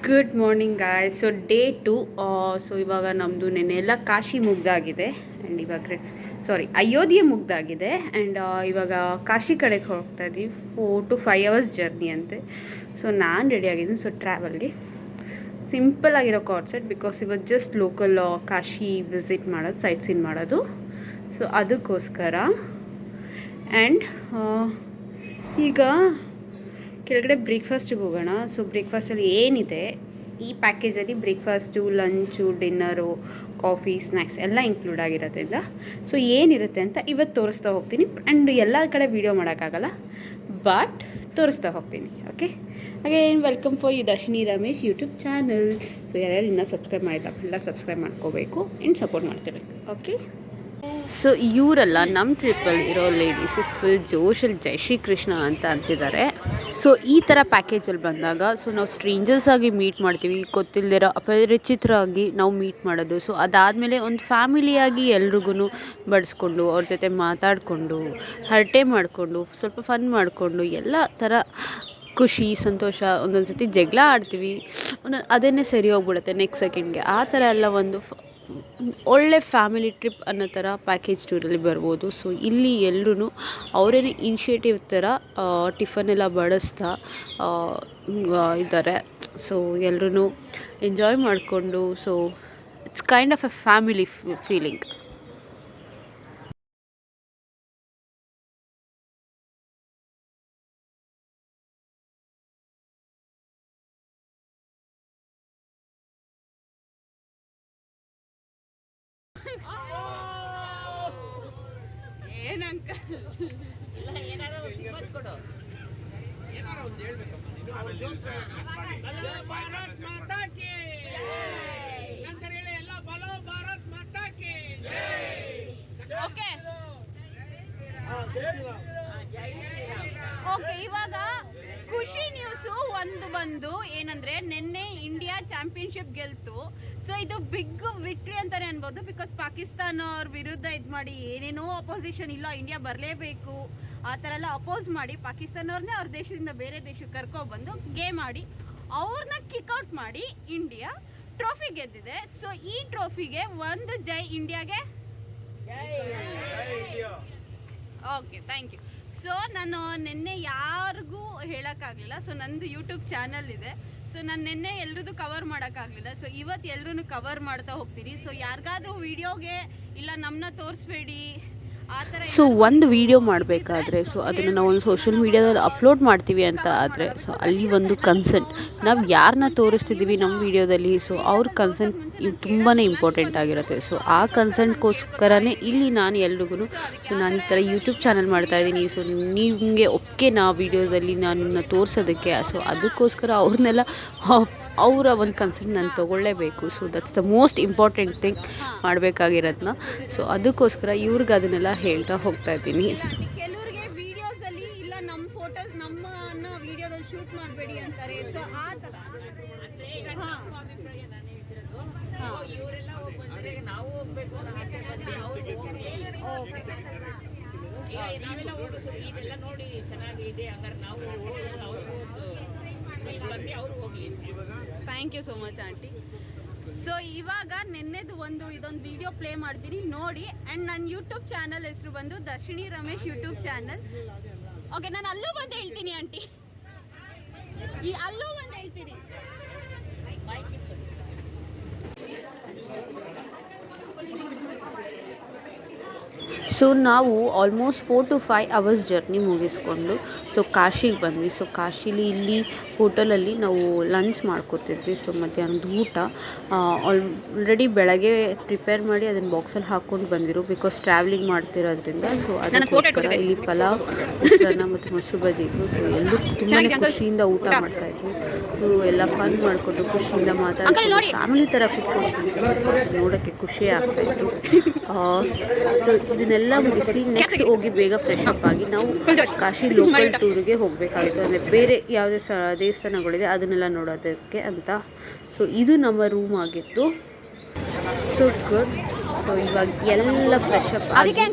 Good morning guy. So day 2. So ಇವಾಗ ನಮ್ಮದು ನೆನ್ನೆಲ್ಲ Kashi ಮುಗ್ದಾಗಿದೆ and ಇವಾಗ ಅಯೋಧ್ಯೆ ಮುಗ್ದಾಗಿದೆ ಆ್ಯಂಡ್ ಇವಾಗ ಕಾಶಿ ಕಡೆಗೆ ಹೋಗ್ತಾ ಇದ್ದೀವಿ. 4 to 5 hours ಜರ್ನಿ ಅಂತೆ. ಸೊ ನಾನು ರೆಡಿ ಆಗಿದ್ದೀನಿ. ಸೊ ಟ್ರಾವೆಲ್ಗೆ ಸಿಂಪಲ್ ಆಗಿರೋ ಕಾನ್ಸೆಪ್ಟ್ ಬಿಕಾಸ್ ಇವಾಗ ಜಸ್ಟ್ ಲೋಕಲ್ ಕಾಶಿ ವಿಸಿಟ್ ಮಾಡೋದು, ಸೈಟ್ ಸೀನ್ ಮಾಡೋದು. ಸೊ ಅದಕ್ಕೋಸ್ಕರ ಆ್ಯಂಡ್ ಈಗ ಕೆಳಗಡೆ ಬ್ರೇಕ್ಫಾಸ್ಟಿಗೆ ಹೋಗೋಣ. ಸೊ ಬ್ರೇಕ್ಫಾಸ್ಟಲ್ಲಿ ಏನಿದೆ ಈ ಪ್ಯಾಕೇಜಲ್ಲಿ, breakfast, lunch, dinner, coffee, snacks ಎಲ್ಲ ಇನ್ಕ್ಲೂಡ್ ಆಗಿರೋದ್ರಿಂದ ಸೊ ಏನಿರುತ್ತೆ ಅಂತ ಇವತ್ತು ತೋರಿಸ್ತಾ ಹೋಗ್ತೀನಿ. ಆ್ಯಂಡ್ ಎಲ್ಲ ಕಡೆ ವೀಡಿಯೋ ಮಾಡೋಕ್ಕಾಗಲ್ಲ, ಬಟ್ ತೋರಿಸ್ತಾ ಹೋಗ್ತೀನಿ. Okay, again welcome for Darshini Ramesh YouTube channel. So ಯಾರ್ಯಾರು ಇನ್ನೂ ಸಬ್ಸ್ಕ್ರೈಬ್ ಮಾಡಿಲ್ಲ ಎಲ್ಲ ಸಬ್ಸ್ಕ್ರೈಬ್ ಮಾಡ್ಕೋಬೇಕು ಆ್ಯಂಡ್ ಸಪೋರ್ಟ್ ಮಾಡ್ತಿರ್ಬೇಕು. ಓಕೆ, ಸೊ ಇವರೆಲ್ಲ ನಮ್ಮ ಟ್ರಿಪ್ಪಲ್ಲಿ ಇರೋ ಲೇಡೀಸು ಫುಲ್ ಜೋಶಲ್ಲಿ ಜೈ ಶ್ರೀ ಕೃಷ್ಣ ಅಂತ ಅಂತಿದ್ದಾರೆ. ಸೊ ಈ ಥರ ಪ್ಯಾಕೇಜಲ್ಲಿ ಬಂದಾಗ ಸೊ ನಾವು ಸ್ಟ್ರೇಂಜರ್ಸ್ ಆಗಿ ಮೀಟ್ ಮಾಡ್ತೀವಿ, ಗೊತ್ತಿಲ್ಲದಿರೋ ಅಪರಿಚಿತರಾಗಿ ನಾವು ಮೀಟ್ ಮಾಡೋದು. ಸೊ ಅದಾದಮೇಲೆ ಒಂದು ಫ್ಯಾಮಿಲಿಯಾಗಿ ಎಲ್ರಿಗೂ ಬಡಿಸ್ಕೊಂಡು ಅವ್ರ ಜೊತೆ ಮಾತಾಡಿಕೊಂಡು ಹರಟೆ ಮಾಡಿಕೊಂಡು ಸ್ವಲ್ಪ ಫನ್ ಮಾಡಿಕೊಂಡು ಎಲ್ಲ ಥರ ಖುಷಿ ಸಂತೋಷ, ಒಂದೊಂದು ಸತಿ ಜಗಳ ಆಡ್ತೀವಿ, ಅದನ್ನೇ ಸರಿ ಹೋಗ್ಬಿಡುತ್ತೆ ನೆಕ್ಸ್ಟ್ ಸೆಕೆಂಡ್ಗೆ. ಆ ಥರ ಎಲ್ಲ ಒಂದು ಒಳ್ಳೆ ಫ್ಯಾಮಿಲಿ ಟ್ರಿಪ್ ಅನ್ನೋ ಥರ ಪ್ಯಾಕೇಜ್ ಟೂರಲ್ಲಿ ಬರ್ಬೋದು. ಸೊ ಇಲ್ಲಿ ಎಲ್ಲರೂ ಅವರೇನೇ ಇನಿಷಿಯೇಟಿವ್ ಥರ ಟಿಫನ್ ಎಲ್ಲ ಬಡಿಸ್ತಾ ಇದ್ದಾರೆ. ಸೊ ಎಲ್ಲರೂ ಎಂಜಾಯ್ ಮಾಡಿಕೊಂಡು, so it's kind of A family feeling. Okay, ಇವಾಗ ಖುಷಿ ನ್ಯೂಸು ಒಂದು ಬಂದು ಏನಂದ್ರೆ, ನಿನ್ನೆ ಇಂಡಿಯಾ ಚಾಂಪಿಯನ್ಶಿಪ್ ಗೆಲ್ತು. ಸೊ ಇದು ಬಿಗ್ ವಿಕ್ಟ್ರಿ ಅಂತಾನೆ ಅನ್ಬೋದು. ಬಿಕಾಸ್ ಪಾಕಿಸ್ತಾನ ಅವ್ರ ವಿರುದ್ಧ ಇದು ಮಾಡಿ ಏನೇನೋ ಅಪೋಸಿಷನ್, ಇಲ್ಲ ಇಂಡಿಯಾ ಬರಲೇಬೇಕು ಆ ಥರ ಎಲ್ಲ ಅಪೋಸ್ ಮಾಡಿ ಪಾಕಿಸ್ತಾನವ್ರನ್ನೇ ಅವ್ರ ದೇಶದಿಂದ ಬೇರೆ ದೇಶಕ್ಕೆ ಕರ್ಕೊಬಂದು ಗೇಮ್ ಆಡಿ ಅವ್ರನ್ನ ಕಿಕ್ಔಟ್ ಮಾಡಿ ಇಂಡಿಯಾ ಟ್ರೋಫಿ ಗೆದ್ದಿದೆ. ಸೊ ಈ ಟ್ರೋಫಿಗೆ ಒಂದು ಜೈ ಇಂಡಿಯಾಗೆ. Okay, thank you. ಸೊ ನಾನು ನಿನ್ನೆ ಯಾರಿಗೂ ಹೇಳೋಕ್ಕಾಗಲಿಲ್ಲ. ಸೊ ನಂದು ಯೂಟ್ಯೂಬ್ ಚಾನಲ್ ಇದೆ. ಸೊ ನಾನು ನಿನ್ನೆ ಎಲ್ರದ್ದು ಕವರ್ ಮಾಡೋಕ್ಕಾಗಲಿಲ್ಲ. ಸೊ ಇವತ್ತು ಎಲ್ಲರೂ ಕವರ್ ಮಾಡ್ತಾ ಹೋಗ್ತೀನಿ. ಸೊ ಯಾರಿಗಾದ್ರೂ ವೀಡಿಯೋಗೆ ಇಲ್ಲ ನಮ್ಮನ್ನ ತೋರಿಸ್ಬೇಡಿ ಆ ಥರ, ಸೊ ಒಂದು ವೀಡಿಯೋ ಮಾಡಬೇಕಾದ್ರೆ ಸೊ ಅದನ್ನು ನಾವು ಒಂದು ಸೋಷಿಯಲ್ ಮೀಡ್ಯಾದಲ್ಲಿ ಅಪ್ಲೋಡ್ ಮಾಡ್ತೀವಿ ಅಂತ ಆದರೆ ಸೊ ಅಲ್ಲಿ ಒಂದು ಕನ್ಸೆಂಟ್, ನಾವು ಯಾರನ್ನ ತೋರಿಸ್ತಿದ್ದೀವಿ ನಮ್ಮ ವೀಡಿಯೋದಲ್ಲಿ, ಸೊ ಅವ್ರ ಕನ್ಸೆಂಟ್ ತುಂಬಾ ಇಂಪಾರ್ಟೆಂಟ್ ಆಗಿರುತ್ತೆ. ಸೊ ಆ ಕನ್ಸೆಂಟ್ಗೋಸ್ಕರನೇ ಇಲ್ಲಿ ನಾನು ಎಲ್ರಿಗೂ ಸೊ ನಾನು ಈ ಥರ ಯೂಟ್ಯೂಬ್ ಚಾನಲ್ ಮಾಡ್ತಾಯಿದ್ದೀನಿ. ಸೊ ನಿಮಗೆ ನಾ ವೀಡಿಯೋದಲ್ಲಿ ನಾನು ತೋರಿಸೋದಕ್ಕೆ, ಸೊ ಅದಕ್ಕೋಸ್ಕರ ಅವ್ರನ್ನೆಲ್ಲ ಅವರ ಒಂದು ಕನ್ಸೆಂಟ್ ನಾನು ತೊಗೊಳ್ಳೇಬೇಕು. So that's the most important thing ಮಾಡಬೇಕಾಗಿರೋದನ್ನ. ಸೊ ಅದಕ್ಕೋಸ್ಕರ ಇವ್ರಿಗೆ ಅದನ್ನೆಲ್ಲ ಹೇಳ್ತಾ ಹೋಗ್ತಾ ಇದ್ದೀನಿ. ಕೆಲವರಿಗೆ ವಿಡಿಯೋಸಲ್ಲಿ ಇಲ್ಲ ನಮ್ಮ ಫೋಟೋಸ್ ನಮ್ಮನ್ನ ವಿಡಿಯೋದಲ್ಲಿ ಶೂಟ್ ಮಾಡಬೇಡಿ ಅಂತಾರೆ. ಸೊ ಆ ಥರ thank you so much aunty. So ಇವಾಗ ನಿನ್ನೆದು ಇದೊಂದು ವಿಡಿಯೋ ಪ್ಲೇ ಮಾಡ್ತೀನಿ ನೋಡಿ. ಆ್ಯಂಡ್ ನನ್ನ ಯೂಟ್ಯೂಬ್ ಚಾನಲ್ ಹೆಸರು ಬಂದು Darshini Ramesh YouTube channel. Okay, ನಾನು ಅಲ್ಲೂ ಬಂದು ಹೇಳ್ತೀನಿ ಆಂಟಿ, ಈ ಅಲ್ಲೂ ಬಂದು ಹೇಳ್ತೀನಿ. ಸೊ ನಾವು ಆಲ್ಮೋಸ್ಟ್ 4 to 5 hours ಜರ್ನಿ ಮುಗಿಸ್ಕೊಂಡು ಸೊ ಕಾಶಿಗೆ ಬಂದ್ವಿ. ಸೊ ಕಾಶಿಲಿ ಇಲ್ಲಿ ಹೋಟೆಲಲ್ಲಿ ನಾವು ಲಂಚ್ ಮಾಡ್ಕೊತಿದ್ವಿ. ಸೊ ಮಧ್ಯಾಹ್ನದ ಊಟ ಆಲ್ರೆಡಿ ಬೆಳಗ್ಗೆ ಪ್ರಿಪೇರ್ ಮಾಡಿ ಅದನ್ನು ಬಾಕ್ಸಲ್ಲಿ ಹಾಕ್ಕೊಂಡು ಬಂದಿರು, ಬಿಕಾಸ್ ಟ್ರಾವೆಲಿಂಗ್ ಮಾಡ್ತಿರೋದ್ರಿಂದ. ಸೊ ಅದಕ್ಕೋಸ್ಕರ ಇಲ್ಲಿ ಪಲಾವ್, ಮೊಸರನ್ನ ಮತ್ತು ಮೊಸರು ಬಜ್ಜಿ ಇತ್ತು. ಸೊ ಎಲ್ಲರೂ ತುಂಬಾ ಖುಷಿಯಿಂದ ಊಟ ಮಾಡ್ತಾಯಿದ್ವಿ. ಸೊ ಎಲ್ಲ ಫನ್ ಮಾಡಿಕೊಂಡು ಖುಷಿಯಿಂದ ಮಾತಾಡ್ಕೊಂಡು ಫ್ಯಾಮಿಲಿ ಥರ ಕೂತ್ಕೊಂಡು ನೋಡೋಕ್ಕೆ ಖುಷಿ ಆಗ್ತಾಯಿತ್ತು. ಸೊ ಇದನ್ನೆಲ್ಲ ಮುಗಿಸಿ ನೆಕ್ಸ್ಟ್ ಹೋಗಿ ಬೇಗ ಫ್ರೆಶ್ ಅಪ್ ಆಗಿ ನಾವು ಕಾಶಿ ಲೋಕಲ್ ಟೂರಿಗೆ ಹೋಗಬೇಕಾಗಿತ್ತು. ಅಂದರೆ ಬೇರೆ ಯಾವುದೇ ದೇವಸ್ಥಾನಗಳಿದೆ ಅದನ್ನೆಲ್ಲ ನೋಡೋದಕ್ಕೆ ಅಂತ. ಸೊ ಇದು ನಮ್ಮ ರೂಮ್ ಆಗಿತ್ತು. So good. ಸೊ ಇವಾಗ ಎಲ್ಲ ಫ್ರೆಶ್ ಅಪ್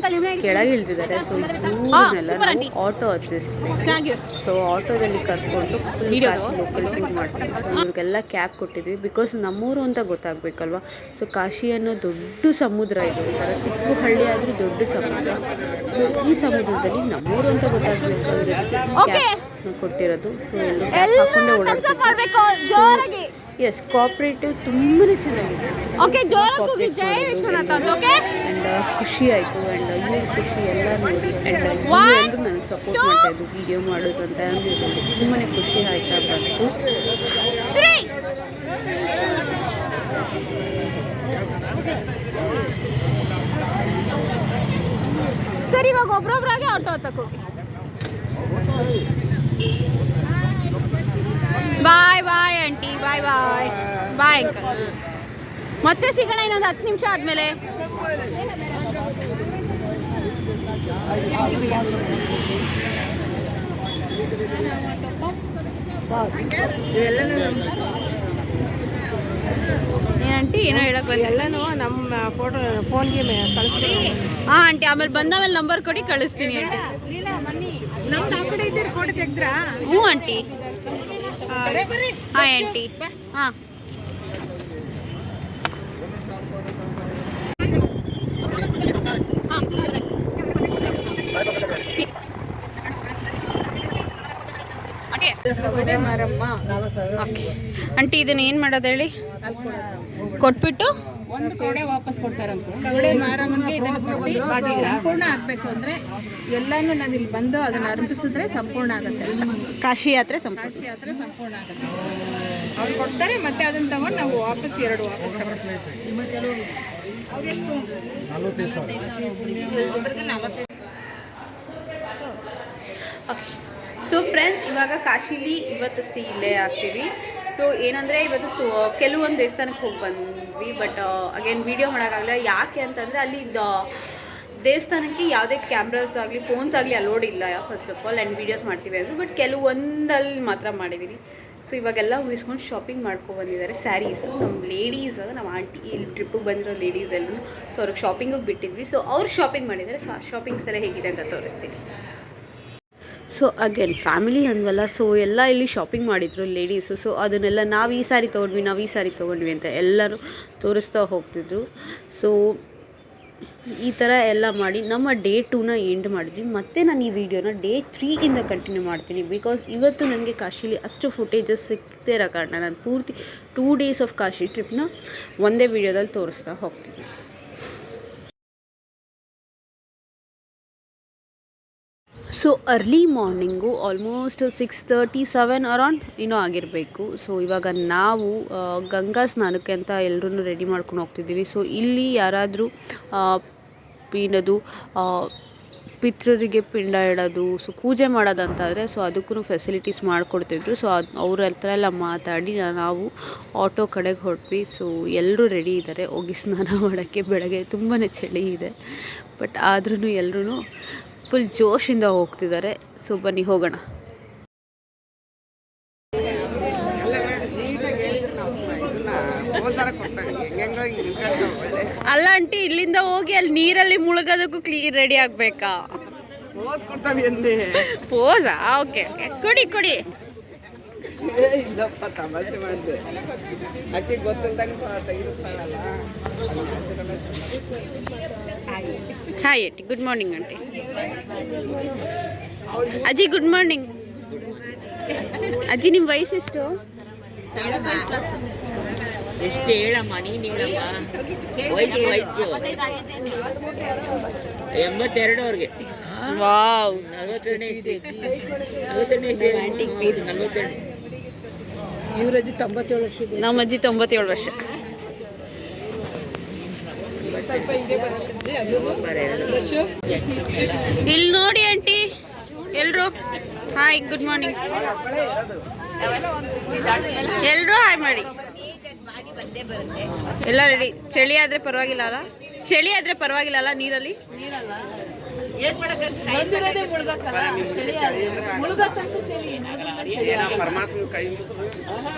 ಕೆಳಗೆ ಇಳಿದಿದ್ದಾರೆ. ಸೊ ಇವ್ರನ್ನೆಲ್ಲ ನಾವು ಆಟೋ ಹತ್ತಿಸ್ಬೇಕು. ಸೊ ಆಟೋದಲ್ಲಿ ಕರ್ಕೊಂಡು ಫುಲ್ ಕಾಶಿ ಲೋಕಲ್ ಟ್ರಿಪ್ ಮಾಡ್ತೀವಿ. ಸೊ ಇವ್ರಿಗೆಲ್ಲ ಕ್ಯಾಬ್ ಕೊಟ್ಟಿದ್ವಿ ಬಿಕಾಸ್ ನಮ್ಮೂರು ಅಂತ ಗೊತ್ತಾಗಬೇಕಲ್ವ. ಸೊ ಕಾಶಿ ಅನ್ನೋ ದೊಡ್ಡ ಸಮುದ್ರ ಇದು, ಈ ಥರ ಚಿಕ್ಕ ಹಳ್ಳಿ ಆದರೂ ದೊಡ್ಡ ಸಮುದ್ರ. ಸೊ ಈ ಸಮುದ್ರದಲ್ಲಿ ನಮ್ಮೂರು ಅಂತ ಗೊತ್ತಾಗಬೇಕು ಅಂದರೆ ಕ್ಯಾಬ್ ಕೊಟ್ಟಿರೋದು. ಸೊ ಎಲ್ಲ ಹಾಕೊಂಡೇ ಓಡಾಡ್ತೀವಿ. ಎಸ್, ಕೋಆಪ್ರೇಟಿವ್ ತುಂಬಾ ಚೆನ್ನಾಗಿದೆ. ಆ್ಯಂಡ್ ಖುಷಿ ಆಯಿತು. ಆ್ಯಂಡ್ ಇವ್ರ ಖುಷಿ ಎಲ್ಲ ನೋಡಿ. ಆ್ಯಂಡ್ ಎಲ್ಲರೂ ನನಗೆ ಸಪೋರ್ಟ್ ಮಾಡ್ತಾಯಿದ್ದು ವಿಡಿಯೋ ಮಾಡೋದು ಅಂತ ತುಂಬಾ ಖುಷಿ ಆಯ್ತಾ ಬಂತು. ಸರಿ, ಇವಾಗ ಒಬ್ರೊಬ್ರಾಗೆ ಆಟೋ ಹತ್ತಕ್ಕೆ ಹೋಗಿ. ಬಾಯ್ ಬಾಯ್ ಆಂಟಿ, ಬಾಯ್ ಬಾಯ್ ಬಾಯ್ ಅಂಕಲ್. ಮತ್ತೆ ಸಿಗೋಣ ಇನ್ನೊಂದು 10 ನಿಮಿಷ ಆದಮೇಲೆ. ಏನಂಟಿ ಏನೋ ಹೇಳಕ್ ಬಂದ? ಎಲ್ಲನೂ ನಮ್ಮ ಫೋನ್ಗೆ ಕಳಿಸ್ತೀನಿ. ಹಾಂ ಆಂಟಿ, ಆಮೇಲೆ ಬಂದಾಮೇಲೆ ನಂಬರ್ ಕೊಡಿ, ಕಳಿಸ್ತೀನಿ ಆಂಟಿ. ನಮ್ಮ ಕಡೆ ಇದ್ದೀರಿ ಫೋಟೋ ತೆಗೆದ್ರಾ? ಹ್ಞೂ ಆಂಟಿ. Hi aunty. ಹಾಂ ಆಂಟಿ, ಇದನ್ನ ಏನು ಮಾಡೋದು ಹೇಳಿ? ಕೊಟ್ಬಿಟ್ಟು ಒಂದು ಕಡೆ ವಾಪಸ್ ಕೊಡ್ತಾರಂತ. ಕವಡೆ ಮಾರಮ್ಮನಿಗೆ ಇದನ್ನು ಕೊಟ್ಟು ಅದು ಸಂಪೂರ್ಣ ಆಗಬೇಕು ಅಂದರೆ ಎಲ್ಲನೂ ನಾನು ಇಲ್ಲಿ ಬಂದು ಅದನ್ನು ಅರ್ಪಿಸಿದ್ರೆ ಸಂಪೂರ್ಣ ಆಗುತ್ತೆ ಅಂತ. ಕಾಶಿ ಯಾತ್ರೆ ಕಾಶಿ ಯಾತ್ರೆ ಸಂಪೂರ್ಣ ಆಗುತ್ತೆ. ಅವ್ರು ಕೊಡ್ತಾರೆ, ಮತ್ತೆ ಅದನ್ನು ತಗೊಂಡು ನಾವು ವಾಪಸ್ 2 ವಾಪಸ್ ತಗೊಳ್ತೀವಿ. ಓಕೆ. ಸೊ ಫ್ರೆಂಡ್ಸ್, ಇವಾಗ ಕಾಶಿಲಿ ಇವತ್ತಷ್ಟೇ ಇಲ್ಲೇ ಆಗ್ತೀವಿ. ಸೊ ಏನಂದರೆ ಇವತ್ತು ಕೆಲವೊಂದು ದೇವಸ್ಥಾನಕ್ಕೆ ಹೋಗಿ ಬಂದ್ವಿ. ಬಟ್ ಅಗೇನ್ ವೀಡಿಯೋ ಮಾಡೋಕ್ಕಾಗಲ್ಲ. ಯಾಕೆ ಅಂತಂದರೆ ಅಲ್ಲಿ ದೇವಸ್ಥಾನಕ್ಕೆ ಯಾವುದೇ ಕ್ಯಾಮ್ರಾಸ್ ಆಗಲಿ ಫೋನ್ಸ್ ಆಗಲಿ ಅಲೋಡ್ ಇಲ್ಲ first of all. And videos ಮಾಡ್ತೀವಿ ಅಂದರು, ಬಟ್ ಕೆಲವೊಂದಲ್ಲಿ ಮಾತ್ರ ಮಾಡಿದ್ದೀನಿ. ಸೊ ಇವಾಗೆಲ್ಲ ಉಯಿಸ್ಕೊಂಡು ಶಾಪಿಂಗ್ ಮಾಡ್ಕೊಬಂದಿದ್ದಾರೆ. ಸ್ಯಾರೀಸು ನಮ್ಮ ಲೇಡೀಸ್, ನಮ್ಮ ಆಂಟಿ ಇಲ್ಲಿ ಟ್ರಿಪ್ಪಿಗೆ ಬಂದಿರೋ ಲೇಡೀಸ್ ಎಲ್ಲರೂ. ಸೊ ಅವ್ರಿಗೆ ಶಾಪಿಂಗಿಗೆ ಬಿಟ್ಟಿದ್ವಿ. ಸೊ ಅವ್ರು ಶಾಪಿಂಗ್ ಮಾಡಿದ್ದಾರೆ. ಸೊ ಆ ಶಾಪಿಂಗ್ಸ್ ಎಲ್ಲ ಹೇಗಿದೆ ಅಂತ ತೋರಿಸ್ತೀನಿ. ಸೊ ಅಗೇನ್ ಫ್ಯಾಮಿಲಿ ಅಂದ್ವಲ್ಲ, ಸೊ ಎಲ್ಲ ಇಲ್ಲಿ ಶಾಪಿಂಗ್ ಮಾಡಿದ್ರು ಲೇಡೀಸು. ಸೊ ಅದನ್ನೆಲ್ಲ ನಾವು ಈ ಸಾರಿ ತೊಗೊಂಡ್ವಿ ಅಂತ ಎಲ್ಲರೂ ತೋರಿಸ್ತಾ ಹೋಗ್ತಿದ್ರು. ಸೊ ಈ ಥರ ಎಲ್ಲ ಮಾಡಿ ನಮ್ಮ ಡೇ 2ನ ಎಂಡ್ ಮಾಡಿದ್ವಿ. ಮತ್ತು ನಾನು ಈ ವಿಡಿಯೋನ ಡೇ 3 ಕಂಟಿನ್ಯೂ ಮಾಡ್ತೀನಿ. ಬಿಕಾಸ್ ಇವತ್ತು ನನಗೆ ಕಾಶಿಲಿ ಅಷ್ಟು ಫುಟೇಜಸ್ ಸಿಗ್ತಾ ಇರೋ ಕಾರಣ ನಾನು ಪೂರ್ತಿ 2 ಡೇಸ್ ಆಫ್ ಕಾಶಿ ಟ್ರಿಪ್ನ ಒಂದೇ ವಿಡಿಯೋದಲ್ಲಿ ತೋರಿಸ್ತಾ ಹೋಗ್ತೀನಿ. So early morning almost 6:37 around ಇನ್ನೂ ಆಗಿರಬೇಕು. ಸೊ ಇವಾಗ ನಾವು ಗಂಗಾ ಸ್ನಾನಕ್ಕೆ ಅಂತ ಎಲ್ಲರೂ ರೆಡಿ ಮಾಡ್ಕೊಂಡು ಹೋಗ್ತಿದ್ದೀವಿ. ಸೊ ಇಲ್ಲಿ ಯಾರಾದರೂ ಏನದು ಪಿತೃರಿಗೆ ಪಿಂಡ ಇಡೋದು, ಸೊ ಪೂಜೆ ಮಾಡೋದಂತಾದರೆ ಸೊ ಅದಕ್ಕೂ ಫೆಸಿಲಿಟೀಸ್ ಮಾಡಿಕೊಡ್ತಿದ್ರು. ಸೊ ಅವ್ರ ಹತ್ರ ಎಲ್ಲ ಮಾತಾಡಿ ನಾವು ಆಟೋ ಕಡೆಗೆ ಹೊರಟ್ವಿ. ಸೊ ಎಲ್ಲರೂ ರೆಡಿ ಇದ್ದಾರೆ ಹೋಗಿ ಸ್ನಾನ ಮಾಡೋಕ್ಕೆ. ಬೆಳಗ್ಗೆ ತುಂಬಾ ಚಳಿ ಇದೆ, ಬಟ್ ಆದ್ರೂ ಎಲ್ಲರೂ ಫುಲ್ ಜೋಶಿಂದ ಹೋಗ್ತಿದ್ದಾರೆ. ಸೊ ಬನ್ನಿ ಹೋಗೋಣ. ಅಲ್ಲ ಆಂಟಿ, ಇಲ್ಲಿಂದ ಹೋಗಿ ಅಲ್ಲಿ ನೀರಲ್ಲಿ ಮುಳುಗೋದಕ್ಕೂ ರೆಡಿ ಆಗಬೇಕಾ? ಪೋಸಾ? ಓಕೆ ಕೊಡಿ ಕೊಡಿ. ತಮಾಷೆ ಮಾಡಿದೆ. ಅಕ್ಕಿ ಗೊತ್ತಿಲ್ದಂಗೆ hi aunty, good morning aunty. ಅಜ್ಜಿ ಗುಡ್ ಮಾರ್ನಿಂಗ್. ಅಜ್ಜಿ ನಿಮ್ಮ ವಯಸ್ಸೆಷ್ಟು? ಎಷ್ಟು ಹೇಳಮ್ಮ ನೀನಮ್ಮ? ವಯಸ್ಸು 82 ಅವ್ರಿಗೆ. ವಾವ್, 42 ಇವರಜ್ಜಿ 97 ವರ್ಷದ. ನಮ್ಮ ಅಜ್ಜಿ 97 ವರ್ಷ. ಸ್ವಲ್ಪ ಹಿಂಗೆ ಬರುತ್ತೆ. ಇಲ್ಲಿ ನೋಡಿ ಆಂಟಿ ಎಲ್ಲರೂ ಹಾಯ್ ಗುಡ್ ಮಾರ್ನಿಂಗ್. ಎಲ್ಲರೂ ಹಾಯ್ ಮಾಡಿ. ಎಲ್ಲ ರೆಡಿ. ಚಳಿ ಆದರೆ ಪರವಾಗಿಲ್ಲ ಅಲ್ಲ? ಚಳಿ ಆದರೆ ಪರವಾಗಿಲ್ಲ ಅಲ್ಲ ನೀರಲ್ಲಿ?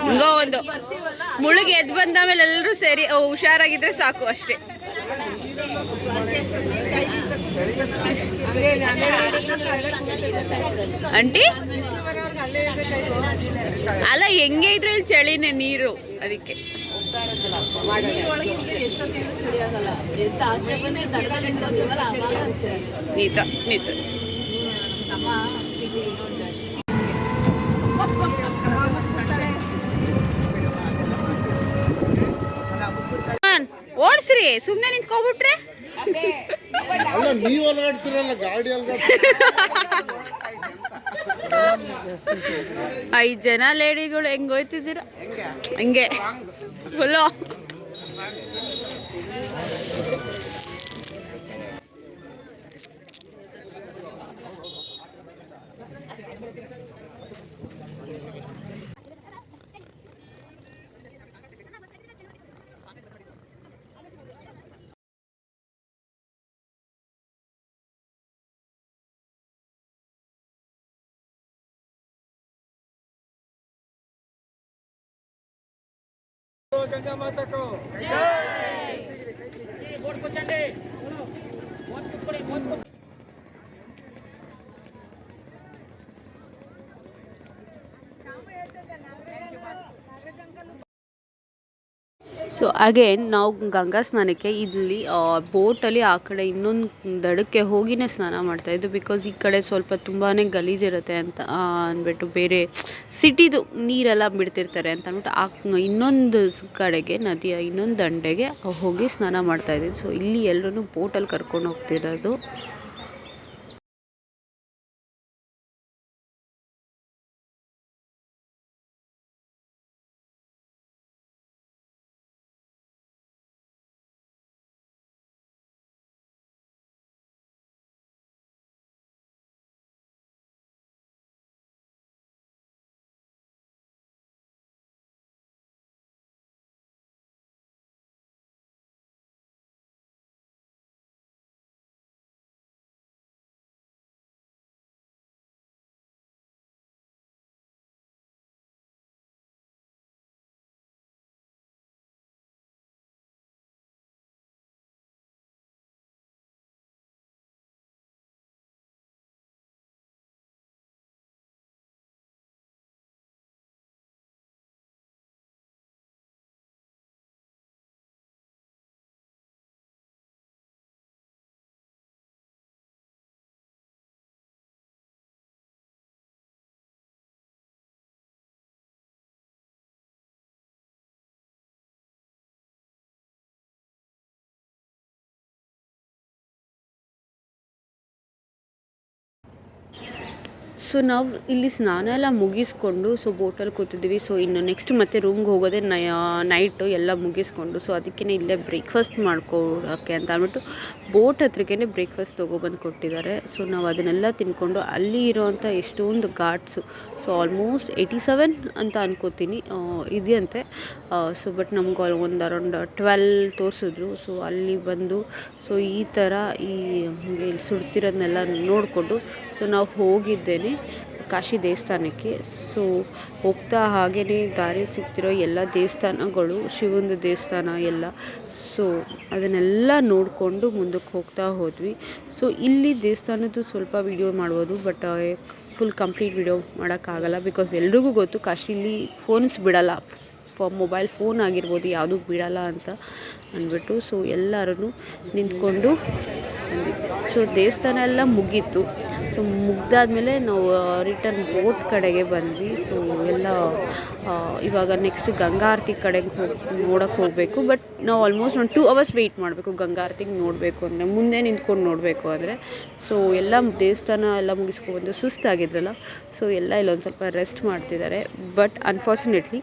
ಹಿಂಗೋ ಒಂದು ಮುಳುಗಿ ಎದ್ದು ಬಂದಾಮೇಲೆ ಎಲ್ಲರೂ ಸೇರಿ ಹುಷಾರಾಗಿದ್ರೆ ಸಾಕು ಅಷ್ಟೇ. ಆಂಟಿ ಅಲ್ಲ ಹೆಂಗೆ ಇದ್ರು ಇಲ್ಲಿ ಚಳಿನೇ ನೀರು ಅದಕ್ಕೆ. ನಿಜ ನಿಜ. ಓಡಿಸ್ರಿ, ಸುಮ್ಮನೆ ನಿಂತ್ಕೊಬಿಟ್ರೆ. ಅಲ್ಲ ನೀವು ಅಲ್ಲಾಡ್ತಿರಲ್ಲ ಗಾಡಿ ಅಲ್ಗಾಡ್ 5 ಜನ ಲೇಡಿಗಳು ಹೆಂಗ್ ಹೋಯ್ತಿದ್ದೀರ ಹಂಗೆ ಫುಲ್ಲು. ಸೊ ಅಗೇನ್ ನಾವು ಗಂಗಾ ಸ್ನಾನಕ್ಕೆ ಇಲ್ಲಿ ಬೋಟಲ್ಲಿ ಆ ಕಡೆ ಇನ್ನೊಂದು ದಡಕ್ಕೆ ಹೋಗಿನೇ ಸ್ನಾನ ಮಾಡ್ತಾಯಿದ್ದು. ಬಿಕಾಸ್ ಈ ಕಡೆ ಸ್ವಲ್ಪ ತುಂಬಾ ಗಲೀಜಿರುತ್ತೆ ಅಂತ ಅಂದ್ಬಿಟ್ಟು, ಬೇರೆ ಸಿಟಿದು ನೀರೆಲ್ಲ ಬಿಡ್ತಿರ್ತಾರೆ ಅಂತ ಅಂದ್ಬಿಟ್ಟು ಇನ್ನೊಂದು ಕಡೆಗೆ, ನದಿಯ ಇನ್ನೊಂದು ದಂಡೆಗೆ ಹೋಗಿ ಸ್ನಾನ ಮಾಡ್ತಾಯಿದ್ವಿ. ಸೊ ಇಲ್ಲಿ ಎಲ್ಲರೂ ಬೋಟಲ್ಲಿ ಕರ್ಕೊಂಡು ಹೋಗ್ತಿರೋದು. ಸೊ ನಾವು ಇಲ್ಲಿ ಸ್ನಾನ ಎಲ್ಲ ಮುಗಿಸ್ಕೊಂಡು ಸೊ ಬೋಟಲ್ಲಿ ಕೂತಿದ್ವಿ. ಸೊ ಇನ್ನು ನೆಕ್ಸ್ಟ್ ಮತ್ತೆ ರೂಮ್ಗೆ ಹೋಗೋದೇ ನೈಟು ಎಲ್ಲ ಮುಗಿಸ್ಕೊಂಡು, ಸೊ ಅದಕ್ಕೇ ಇಲ್ಲೇ ಬ್ರೇಕ್ಫಾಸ್ಟ್ ಮಾಡ್ಕೊಳಕ್ಕೆ ಅಂತ ಅಂದ್ಬಿಟ್ಟು ಬೋಟ್ ಹತ್ರಕ್ಕೇ ಬ್ರೇಕ್ಫಾಸ್ಟ್ ತೊಗೊಬಂದು ಕೊಟ್ಟಿದ್ದಾರೆ. ಸೊ ನಾವು ಅದನ್ನೆಲ್ಲ ತಿನ್ಕೊಂಡು ಅಲ್ಲಿ ಇರೋವಂಥ ಎಷ್ಟೊಂದು ಘಾಟ್ಸು, ಸೊ ಆಲ್ಮೋಸ್ಟ್ 87 ಅಂತ ಅನ್ಕೋತೀನಿ ಇದೆಯಂತೆ. ಸೊ ಬಟ್ ನಮ್ಗೆ ಅಲ್ಲಿ ಒಂದು ಅರೌಂಡ್ 12 ತೋರಿಸಿದ್ರು. ಸೊ ಅಲ್ಲಿ ಬಂದು ಸೊ ಈ ಥರ ಇಲ್ಲಿ ಸುಡ್ತಿರೋದನ್ನೆಲ್ಲ ನೋಡಿಕೊಂಡು ಸೊ ನಾವು ಹೋಗಿದ್ದೇನೆ ಕಾಶಿ ದೇವಸ್ಥಾನಕ್ಕೆ. ಸೊ ಹೋಗ್ತಾ ಹಾಗೇ ದಾರಿ ಸಿಗ್ತಿರೋ ಎಲ್ಲ ದೇವಸ್ಥಾನಗಳು, ಶಿವಂದು ದೇವಸ್ಥಾನ ಎಲ್ಲ, ಸೊ ಅದನ್ನೆಲ್ಲ ನೋಡಿಕೊಂಡು ಮುಂದಕ್ಕೆ ಹೋಗ್ತಾ ಹೋದ್ವಿ. ಸೊ ಇಲ್ಲಿ ದೇವಸ್ಥಾನದ್ದು ಸ್ವಲ್ಪ ವಿಡಿಯೋ ಮಾಡ್ಬೋದು, ಬಟ್ ಫುಲ್ ಕಂಪ್ಲೀಟ್ ವಿಡಿಯೋ ಮಾಡೋಕ್ಕಾಗಲ್ಲ. ಬಿಕಾಸ್ ಎಲ್ರಿಗೂ ಗೊತ್ತು ಕಾಶಿಲಿ ಫೋನ್ಸ್ ಬಿಡಲ್ಲ, ಮೊಬೈಲ್ ಫೋನ್ ಆಗಿರ್ಬೋದು ಯಾವುದೂ ಬಿಡಲ್ಲ ಅಂತ ಅಂದ್ಬಿಟ್ಟು. ಸೊ ಎಲ್ಲರೂ ನಿಂತ್ಕೊಂಡು ಸೊ ದೇವಸ್ಥಾನ ಎಲ್ಲ ಮುಗೀತು. ಸೊ ಮುಗ್ದಾದ್ಮೇಲೆ ನಾವು ರಿಟರ್ನ್ ಬೋಟ್ ಕಡೆಗೆ ಬಂದ್ವಿ. ಸೊ ಎಲ್ಲ ಇವಾಗ ನೆಕ್ಸ್ಟ್ ಗಂಗಾ ಆರತಿ ಕಡೆಗೆ ನೋಡೋಕ್ಕೆ ಹೋಗಬೇಕು. ಬಟ್ ನಾವು ಆಲ್ಮೋಸ್ಟ್ ಒಂದು 2 ಅವರ್ಸ್ ವೆಯ್ಟ್ ಮಾಡಬೇಕು ಗಂಗಾ ಆರತಿಗೆ ನೋಡಬೇಕು ಅಂದರೆ, ಮುಂದೆ ನಿಂತ್ಕೊಂಡು ನೋಡಬೇಕು ಅಂದರೆ. ಸೊ ಎಲ್ಲ ದೇವಸ್ಥಾನ ಎಲ್ಲ ಮುಗಿಸ್ಕೊಬಂದು ಸುಸ್ತಾಗಿದ್ರಲ್ಲ, ಸೊ ಎಲ್ಲ ಇಲ್ಲೊಂದು ಸ್ವಲ್ಪ ರೆಸ್ಟ್ ಮಾಡ್ತಿದ್ದಾರೆ. ಬಟ್ ಅನ್ಫಾರ್ಚುನೇಟ್ಲಿ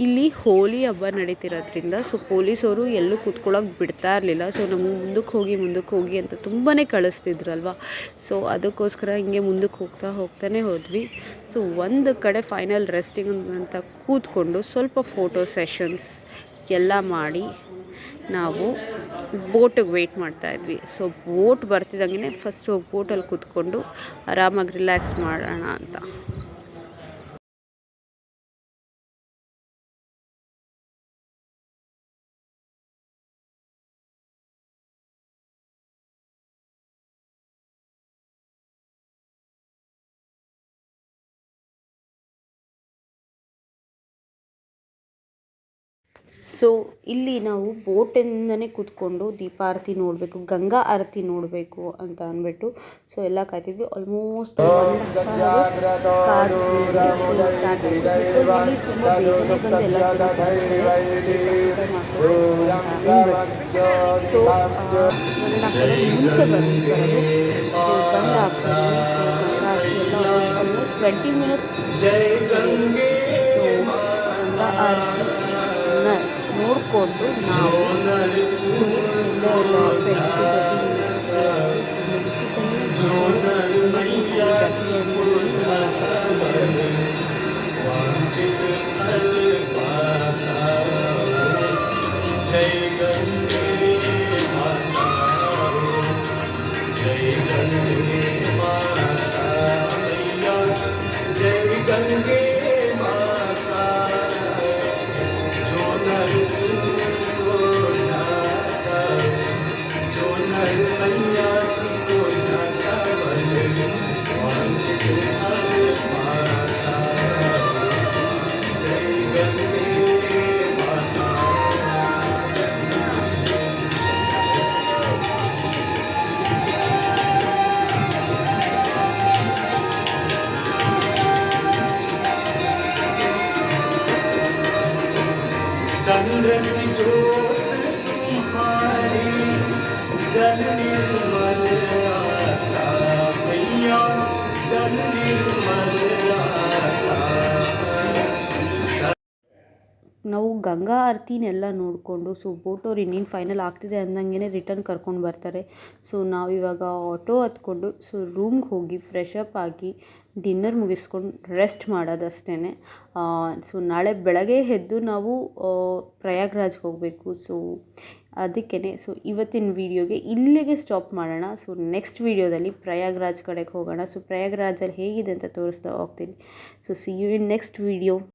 ಇಲ್ಲಿ ಹೋಲಿ ಹಬ್ಬ ನಡೀತಿರೋದ್ರಿಂದ ಸೊ ಪೊಲೀಸವರು ಎಲ್ಲೂ ಕೂತ್ಕೊಳ್ಳೋಕೆ ಬಿಡ್ತಾ ಇರಲಿಲ್ಲ. ಸೊ ನಮಗೆ ಮುಂದಕ್ಕೆ ಹೋಗಿ ಅಂತ ತುಂಬಾ ಕಳಿಸ್ತಿದ್ರಲ್ವ. ಸೊ ಅದಕ್ಕೋಸ್ಕರ ಹಿಂಗೆ ಮುಂದಕ್ಕೆ ಹೋಗ್ತಾನೆ ಹೋದ್ವಿ. ಸೊ ಒಂದು ಕಡೆ ಫೈನಲ್ ರೆಸ್ಟಿಂಗ್ ಅಂತ ಕೂತ್ಕೊಂಡು ಸ್ವಲ್ಪ ಫೋಟೋ ಸೆಷನ್ಸ್ ಎಲ್ಲ ಮಾಡಿ ನಾವು ಬೋಟಿಗೆ ವೆಯ್ಟ್ ಮಾಡ್ತಾಯಿದ್ವಿ. ಸೊ ಬೋಟ್ ಬರ್ತಿದ್ದಂಗೆ ಫಸ್ಟ್ ಹೋಗಿ ಬೋಟಲ್ಲಿ ಕೂತ್ಕೊಂಡು ಆರಾಮಾಗಿ ರಿಲ್ಯಾಕ್ಸ್ ಮಾಡೋಣ ಅಂತ. ಸೊ ಇಲ್ಲಿ ನಾವು ಬೋಟಿಂದನೇ ಕೂತ್ಕೊಂಡು ದೀಪಾರತಿ ನೋಡಬೇಕು, ಗಂಗಾ ಆರತಿ ನೋಡಬೇಕು ಅಂತ ಅಂದ್ಬಿಟ್ಟು ಸೊ ಎಲ್ಲ ಕಾಯ್ತಿದ್ವಿ. ಆಲ್ಮೋಸ್ಟ್ ಕಾದು ಸ್ಟಾರ್ಟ್ ಆಯಿತು. ಬಿಕಾಸ್ ಇಲ್ಲಿ ತುಂಬ ಬೇಗನೆ ಬಂದು ಎಲ್ಲ ಸೊ 1.5 ಮುಂಚೆ ಬರೋದು. ಸೊ ಬಂದಾಗ್ತದೆ. ಸೊ ಗಂಗಾ ಆರತಿ ಎಲ್ಲ ಆಲ್ಮೋಸ್ಟ್ 20 ಮಿನಿಟ್ಸ್. ಸೊ ಗಂಗಾ ಆರತಿ ನೋಡಿಕೊಂಡು ನಾವು चंद्र सी ज्योत तुम्हारी जल निर्मल आता मैया जल निर्मल आता. ನಾವು ಗಂಗಾ ಆರತಿನೆಲ್ಲ ನೋಡಿಕೊಂಡು ಸೊ ಬೋಟವ್ರು ಇನ್ನೇನು ಫೈನಲ್ ಆಗ್ತಿದೆ ಅಂದಂಗೆ ರಿಟರ್ನ್ ಕರ್ಕೊಂಡು ಬರ್ತಾರೆ. ಸೊ ನಾವಿವಾಗ ಆಟೋ ಹತ್ಕೊಂಡು ಸೊ ರೂಮ್ಗೆ ಹೋಗಿ ಫ್ರೆಶ್ ಅಪ್ ಆಗಿ ಡಿನ್ನರ್ ಮುಗಿಸ್ಕೊಂಡು ರೆಸ್ಟ್ ಮಾಡೋದಷ್ಟೇ. ಸೊ ನಾಳೆ ಬೆಳಗ್ಗೆ ಎದ್ದು ನಾವು ಪ್ರಯಾಗ್ರಾಜ್ಗೆ ಹೋಗಬೇಕು. ಸೊ ಅದಕ್ಕೇ ಸೊ ಇವತ್ತಿನ ವೀಡಿಯೋಗೆ ಇಲ್ಲಿಗೆ ಸ್ಟಾಪ್ ಮಾಡೋಣ. ಸೊ ನೆಕ್ಸ್ಟ್ ವೀಡಿಯೋದಲ್ಲಿ ಪ್ರಯಾಗ್ರಾಜ್ ಕಡೆಗೆ ಹೋಗೋಣ. ಸೊ ಪ್ರಯಾಗ್ರಾಜಲ್ಲಿ ಹೇಗಿದೆ ಅಂತ ತೋರಿಸ್ತಾ ಹೋಗ್ತೀನಿ. So see you in next video.